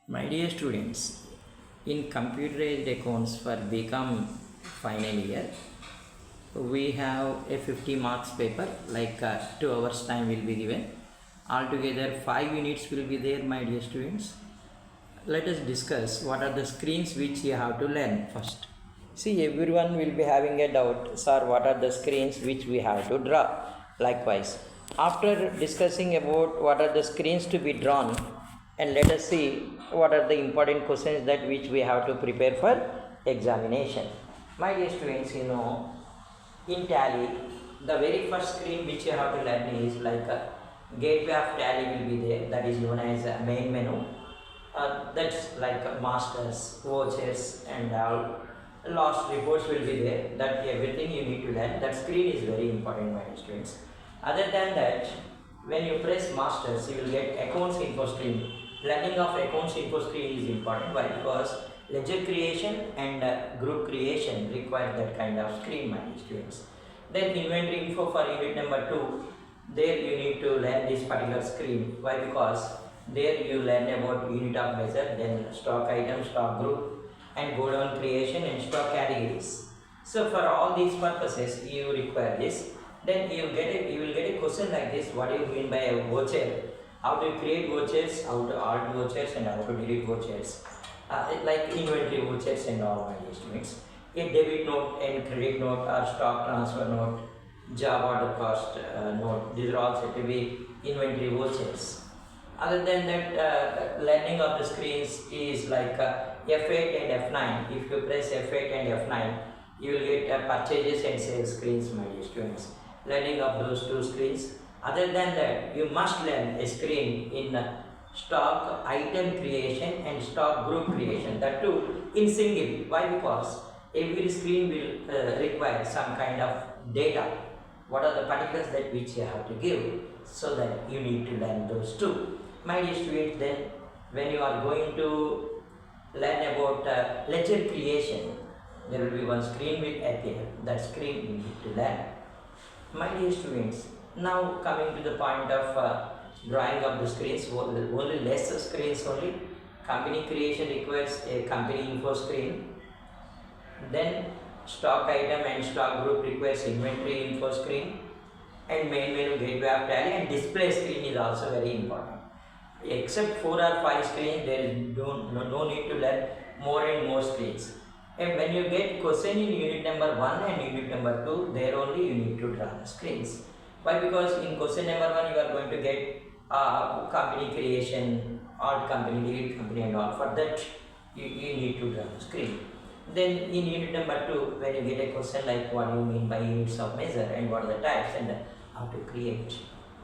My dear students, in computerized accounts for BCom final year, we have a 50 marks paper, like 2 hours time will be given. Altogether 5 units will be there, my dear students. Let us discuss what are the screens which you have to learn first. See, everyone will be having a doubt, sir, what are the screens which we have to draw? Likewise, after discussing about what are the screens to be drawn, and let us see what are the important questions that which we have to prepare for examination. My dear students, in Tally, the very first screen which you have to learn is like a gateway of Tally will be there, that is known as a main menu. That's like masters, vouchers and all. Last reports will be there, that everything you need to learn. That screen is very important, my dear students. Other than that, when you press masters, you will get accounts info screen. Learning of accounts info screen is important. Why? Because ledger creation and group creation require that kind of screen, my dear students. Then inventory info for unit number 2, there you need to learn this particular screen. Why? Because there you learn about unit of measure, then stock item, stock group, and go down creation and stock categories. So for all these purposes you require this. Then you will get a question like this: what do you mean by a voucher? How to create vouchers, how to add vouchers, and how to delete vouchers. Like inventory vouchers and all, my estimates. A debit note and credit note or stock transfer note, job order cost note. These are all said to be inventory vouchers. Other than that, learning of the screens is like F8 and F9. If you press F8 and F9, you will get purchases and sales screens, my dear students. Learning of those two screens. Other than that, you must learn a screen in stock item creation and stock group creation. That too in single. Why? Because every screen will require some kind of data. What are the particulars that which you have to give? So that you need to learn those two. My dear students, then when you are going to learn about ledger creation, there will be one screen will appear. That screen you need to learn. My dear students, now coming to the point of drawing of the screens, only lesser screens only. Company creation requires a company info screen. Then stock item and stock group requires inventory info screen. And main menu, gateway of Tally, and display screen is also very important. Except 4 or 5 screens, there is no need to learn more and more screens. And when you get question in unit number 1 and unit number 2, there only you need to draw the screens. Why? Because in question number 1 you are going to get company creation, odd company, delete company and all. For that you need to draw the screen. Then in unit number 2, when you get a question like what do you mean by units of measure and what are the types and how to create,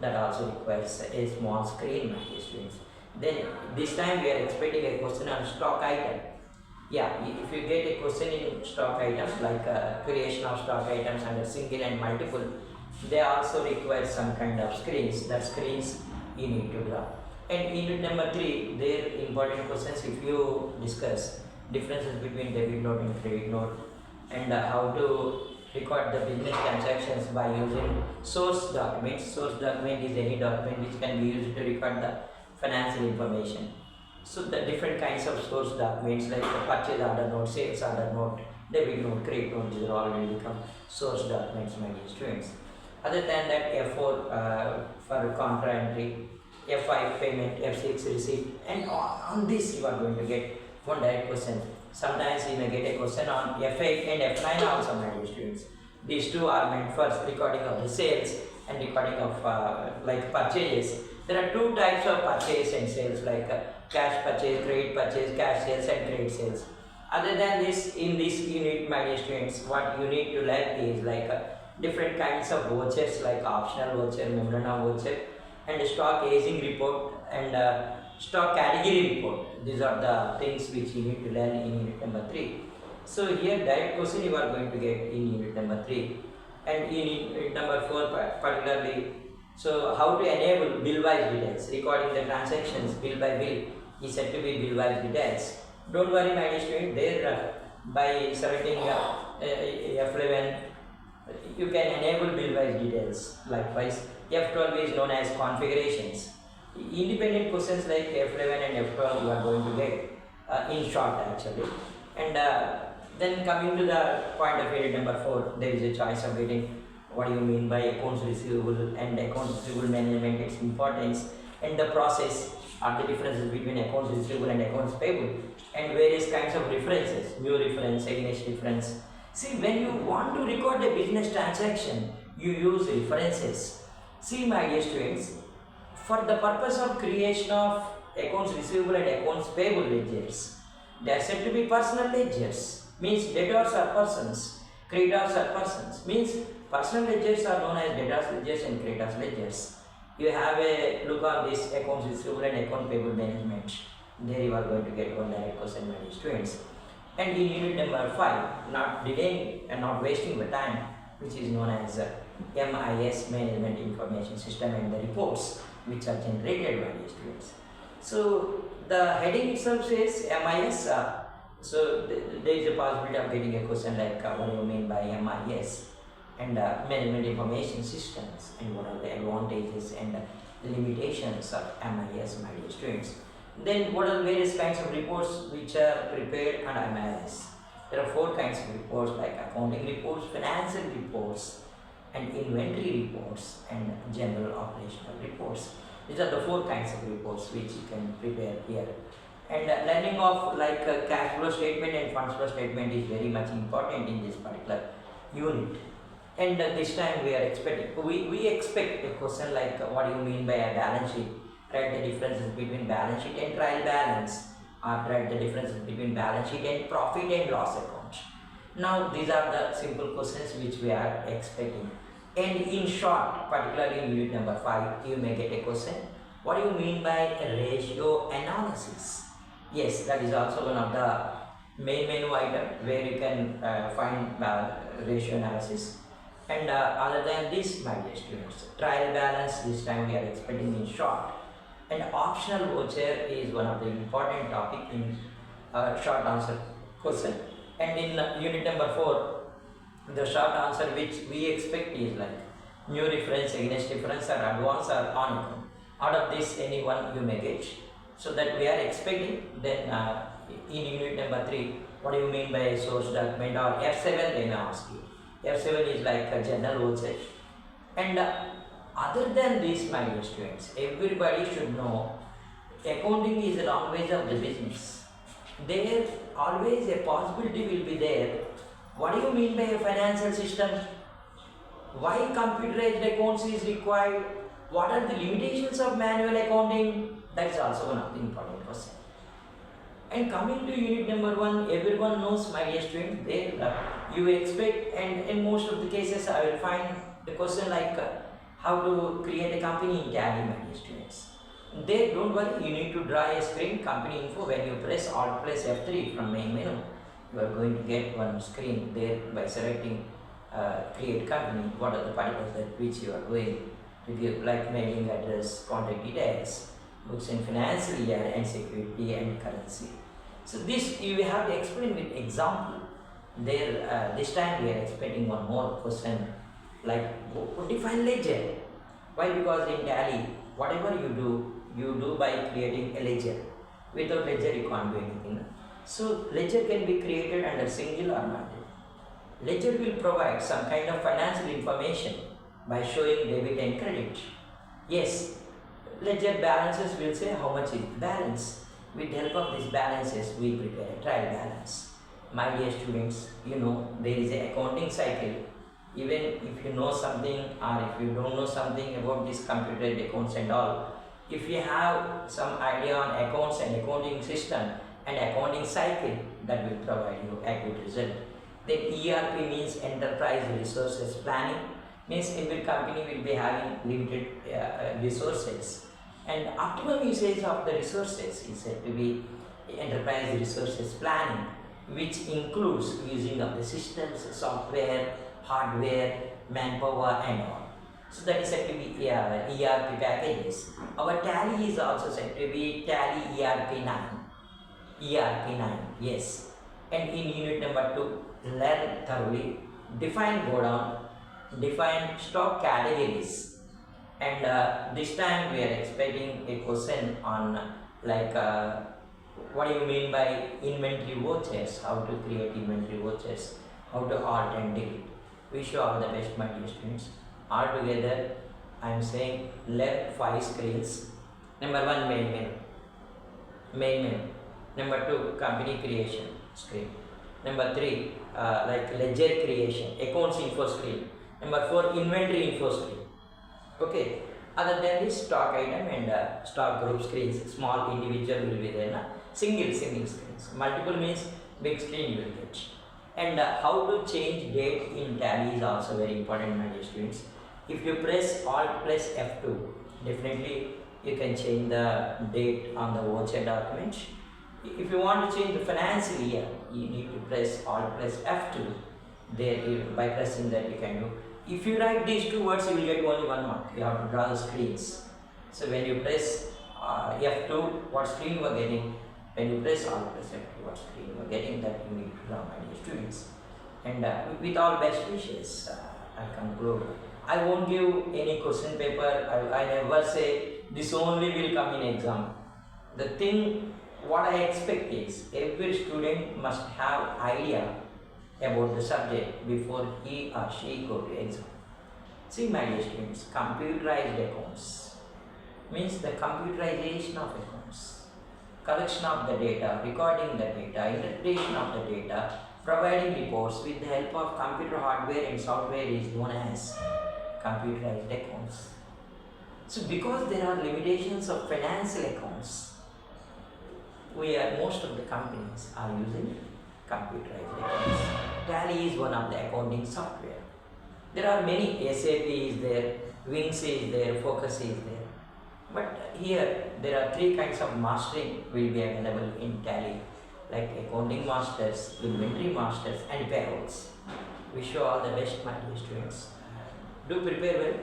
that also requires a small screen, my dear students. Then this time we are expecting a question on stock item. Yeah, if you get a question in stock items like creation of stock items under single and multiple, they also require some kind of screens. That screens you need to draw. And in unit number 3, there important questions if you discuss differences between debit note and credit note, and how to record the business transactions by using source documents. Source document is any document which can be used to record the financial information. So the different kinds of source documents like the purchase order note, sales order note, debit note, credit note, these are all will become source documents, my dear students. Other than that, F4 for contra entry, F5 payment, F6 receipt, and on this you are going to get one direct question. Sometimes you may get a question on F8 and F9 also, my dear students. These two are meant for recording of the sales and recording of like purchases. There are two types of purchase and sales, like cash purchase, credit purchase, cash sales and credit sales. Other than this, in this unit, my dear students, what you need to learn is like different kinds of vouchers like optional voucher, memorandum voucher, and stock aging report and stock category report. These are the things which you need to learn in unit number 3. So here direct question you are going to get in unit number 3. And in unit number 4 particularly, so how to enable bill-wise details, recording the transactions bill by bill is said to be bill-wise details. Don't worry, my dear student, there by selecting F11 you can enable bill-wise details. Likewise, F12 is known as configurations. Independent questions like F11 and F12 you are going to get in short actually. And then coming to the point of unit number 4, there is a choice of getting what do you mean by accounts receivable and accounts receivable management, its importance, and the process are the differences between accounts receivable and accounts payable, and various kinds of references, new reference, against reference. See, when you want to record a business transaction, you use references. See, my dear students, for the purpose of creation of accounts receivable and accounts payable ledgers, they are said to be personal ledgers, means debtors are persons, creditors are persons, means personal ledgers are known as debtors ledgers and creditors ledgers. You have a look on this accounts receivable and account payable management. There you are going to get one direct question, my dear students. And in unit number 5, not delaying and not wasting the time, which is known as MIS, Management Information System, and the reports which are generated by the students. So the heading itself says MIS. So there is a possibility of getting a question like what do you mean by MIS and Management Information Systems, and what are the advantages and the limitations of MIS, my dear students. Then what are various kinds of reports which are prepared under MIS? There are 4 kinds of reports like accounting reports, financial reports, and inventory reports, and general operational reports. These are the 4 kinds of reports which you can prepare here. And learning of like cash flow statement and funds flow statement is very much important in this particular unit. And this time we are expecting, we expect a question like what do you mean by a balance sheet? Write the differences between balance sheet and trial balance, or write the differences between balance sheet and profit and loss account. Now these are the simple questions which we are expecting. And in short, particularly in unit number 5, you may get a question, what do you mean by ratio analysis? Yes, that is also one of the main menu item where you can find ratio analysis. And other than this, my dear students, trial balance, this time we are expecting in short. And optional voucher is one of the important topic in short answer question. And in unit number 4, the short answer which we expect is like new reference, against reference, or advance, or on account. Out of this, any one you may get. So that we are expecting. Then in unit number 3, what do you mean by source document, or F7 they may ask you. F7 is like a general voucher. And other than this, my dear students, everybody should know accounting is a language of the business. There always a possibility will be there. What do you mean by a financial system? Why computerized accounts is required? What are the limitations of manual accounting? That is also one of the important questions. And coming to unit number 1, everyone knows, my dear student, there you expect, and in most of the cases I will find the question like how to create a company in Tally, my dear students. There, don't worry, you need to draw a screen, company info. When you press Alt plus F3 from main menu, you are going to get one screen there by selecting create company, what are the particulars that which you are going to give, like mailing address, contact details, books and financial year, and security and currency. So this you have to explain with example. There this time we are expecting one more question like define ledger. Why? Because in Tally, whatever you do by creating a ledger. Without ledger you can't do anything. So ledger can be created under single or multiple. Ledger will provide some kind of financial information by showing debit and credit. Yes, ledger balances will say how much is the balance. With the help of these balances, we prepare a trial balance. My dear students, you know there is an accounting cycle. Even if you know something or if you don't know something about this computer accounts and all, if you have some idea on accounts and accounting system and accounting cycle, that will provide you a good result. Then ERP means enterprise resources planning, means every company will be having limited resources, and optimum usage of the resources is said to be enterprise resources planning, which includes using of the systems, software, hardware, manpower and all. So that is said to be ERP packages. Our Tally is also said to be Tally ERP 9. ERP 9, yes. And in unit number 2, learn thoroughly, define go down, define stock categories, And this time we are expecting a question on like what do you mean by inventory vouchers, how to create inventory vouchers, how to alt and delete. Wish you all the best, my dear students. All together I am saying left 5 screens. Number 1, main menu. Number 2, company creation screen. Number 3, like ledger creation, accounts info screen. Number 4, inventory info screen. Okay. Other than this, stock item and stock group screens, small individual will be there. Single screens. Multiple means big screen you will get. And how to change date in Tally is also very important, my dear students. If you press Alt plus F2, definitely you can change the date on the voucher document. If you want to change the financial year, you need to press Alt plus F2. There, by pressing that you can do. If you write these 2 words, you will get only 1 mark. You have to draw the screens. So when you press F2, what screen you are getting? When you press Alt plus F2, what screen you are getting? That you need to draw, my dear students. And with all best wishes, I conclude. I won't give any question paper. I never say this only will come in exam. The thing what I expect is every student must have idea about the subject before he or she go to exam. See, my dear students, computerized accounts means the computerization of accounts, collection of the data, recording the data, interpretation of the data, providing reports with the help of computer hardware and software is known as computerized accounts. So because there are limitations of financial accounts, most of the companies are using computerized accounts. Tally is one of the accounting software. There are many, SAP is there, Wings is there, Focus is there. But here there are 3 kinds of mastering will be available in Tally, like accounting masters, inventory masters and payrolls. Wish you all the best, my dear students. Do prepare well.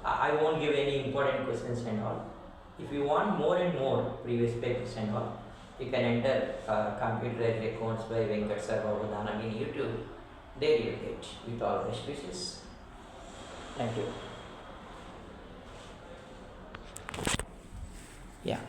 I won't give any important questions and all. If you want more and more previous papers and all, you can enter computerized accounts by Venkat sir in YouTube. There you get with all best wishes. Thank you. Yeah.